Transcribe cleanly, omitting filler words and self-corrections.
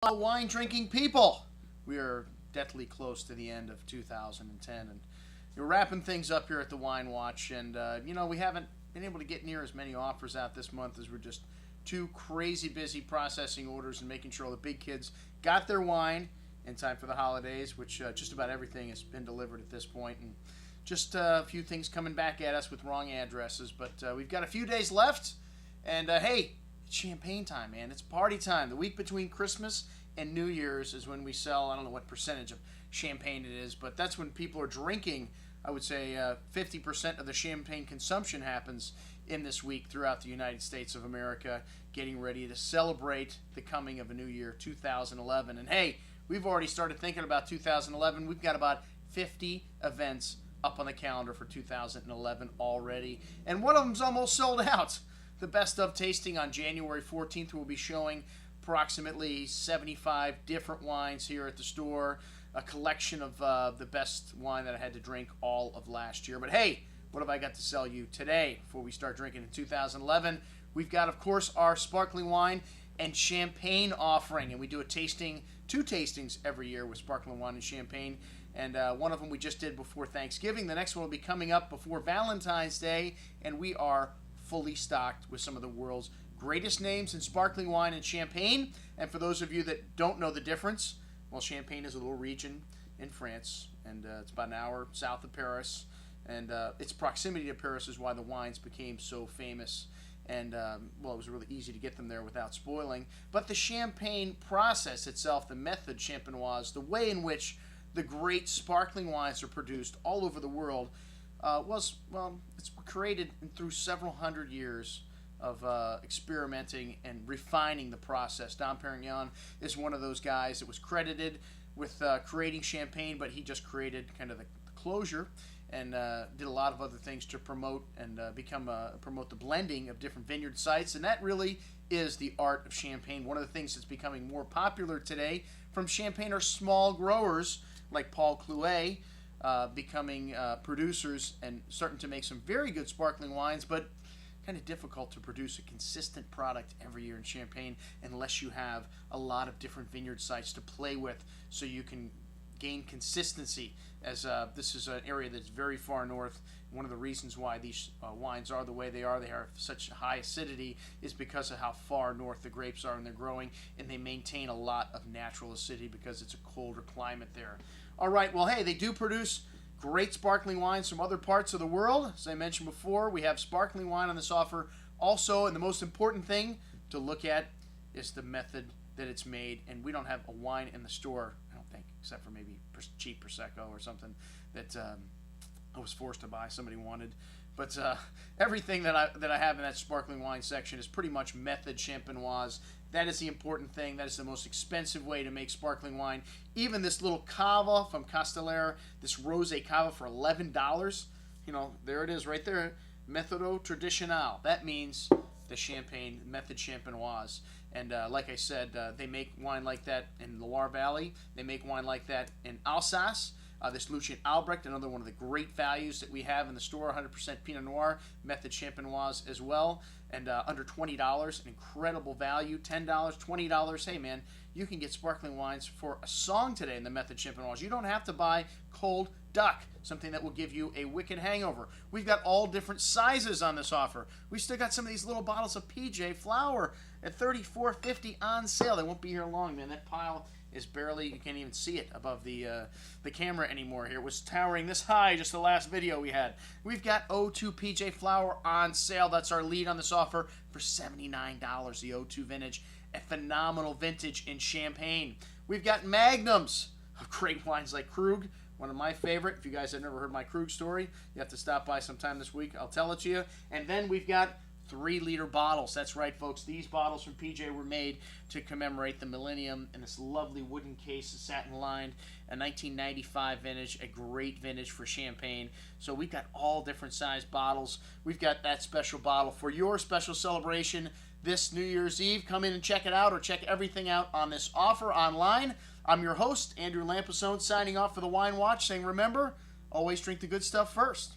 Wine drinking people. We are deathly close to the end of 2010, and we're wrapping things up here at the Wine Watch. And we haven't been able to get near as many offers out this month as we're just too crazy busy processing orders and making sure all the big kids got their wine in time for the holidays, which just about everything has been delivered at this point, and just a few things coming back at us with wrong addresses. But we've got a few days left, and hey, it's champagne time, man. It's party time. The week between Christmas and New Year's is when we sell, I don't know what percentage of champagne it is, but that's when people are drinking. I would say 50% of the champagne consumption happens in this week throughout the United States of America, getting ready to celebrate the coming of a new year, 2011. And hey, we've already started thinking about 2011. We've got about 50 events up on the calendar for 2011 already, and one of them's almost sold out. The Best of tasting on January 14th will be showing approximately 75 different wines here at the store, a collection of the best wine that I had to drink all of last year. But hey, what have I got to sell you today before we start drinking in 2011? We've got, of course, our sparkling wine and champagne offering, and we do a tasting, 2 tastings every year with sparkling wine and champagne, and one of them we just did before Thanksgiving. The next one will be coming up before Valentine's Day, and we are fully stocked with some of the world's greatest names in sparkling wine and champagne. And for those of you that don't know the difference, well, Champagne is a little region in France, and it's about an hour south of Paris, and its proximity to Paris is why the wines became so famous, and well, it was really easy to get them there without spoiling. But the champagne process itself, the method champenoise, the way in which the great sparkling wines are produced all over the world, it's created through several hundred years of experimenting and refining the process. Dom Perignon is one of those guys that was credited with creating champagne, but he just created kind of the closure and did a lot of other things to promote and promote the blending of different vineyard sites, and that really is the art of champagne. One of the things that's becoming more popular today from champagne are small growers like Paul Clouet, becoming producers and starting to make some very good sparkling wines, but kind of difficult to produce a consistent product every year in champagne unless you have a lot of different vineyard sites to play with, so you can gain consistency, as this is an area that's very far north. One of the reasons why these wines are the way they have such high acidity, is because of how far north the grapes are and they're growing, and they maintain a lot of natural acidity because it's a colder climate there. All right, well, hey, they do produce great sparkling wines from other parts of the world. As I mentioned before, we have sparkling wine on this offer also, and the most important thing to look at is the method that it's made. And we don't have a wine in the store, I don't think, except for maybe cheap Prosecco or something that I was forced to buy, somebody wanted. But everything that I have in that sparkling wine section is pretty much method champenoise. That is the important thing. That is the most expensive way to make sparkling wine. Even this little cava from Cristal, this rosé cava for $11, there it is right there, Méthode Traditionnelle. That means the champagne, method champenoise. And like I said, they make wine like that in Loire Valley. They make wine like that in Alsace. This Lucien Albrecht, another one of the great values that we have in the store, 100% Pinot Noir, method champenoise as well, and under $20, an incredible value, $10, $20. Hey man, you can get sparkling wines for a song today in the method champenoise. You don't have to buy cold duck, something that will give you a wicked hangover. We've got all different sizes on this offer. We still got some of these little bottles of PJ Flower at $34.50 on sale. They won't be here long, man. That pile is barely, you can't even see it above the camera anymore here. It was towering this high just the last video we had. We've got O2 PJ Flower on sale. That's our lead on this offer for $79, the O2 vintage, a phenomenal vintage in champagne. We've got magnums of great wines like Krug, one of my favorite. If you guys have never heard my Krug story, you have to stop by sometime this week. I'll tell it to you. And then we've got 3-liter bottles. That's right, folks. These bottles from PJ were made to commemorate the millennium in this lovely wooden case, satin-lined, a 1995 vintage, a great vintage for champagne. So we've got all different size bottles. We've got that special bottle for your special celebration this New Year's Eve. Come in and check it out, or check everything out on this offer online. I'm your host, Andrew Lampasone, signing off for the Wine Watch, saying remember, always drink the good stuff first.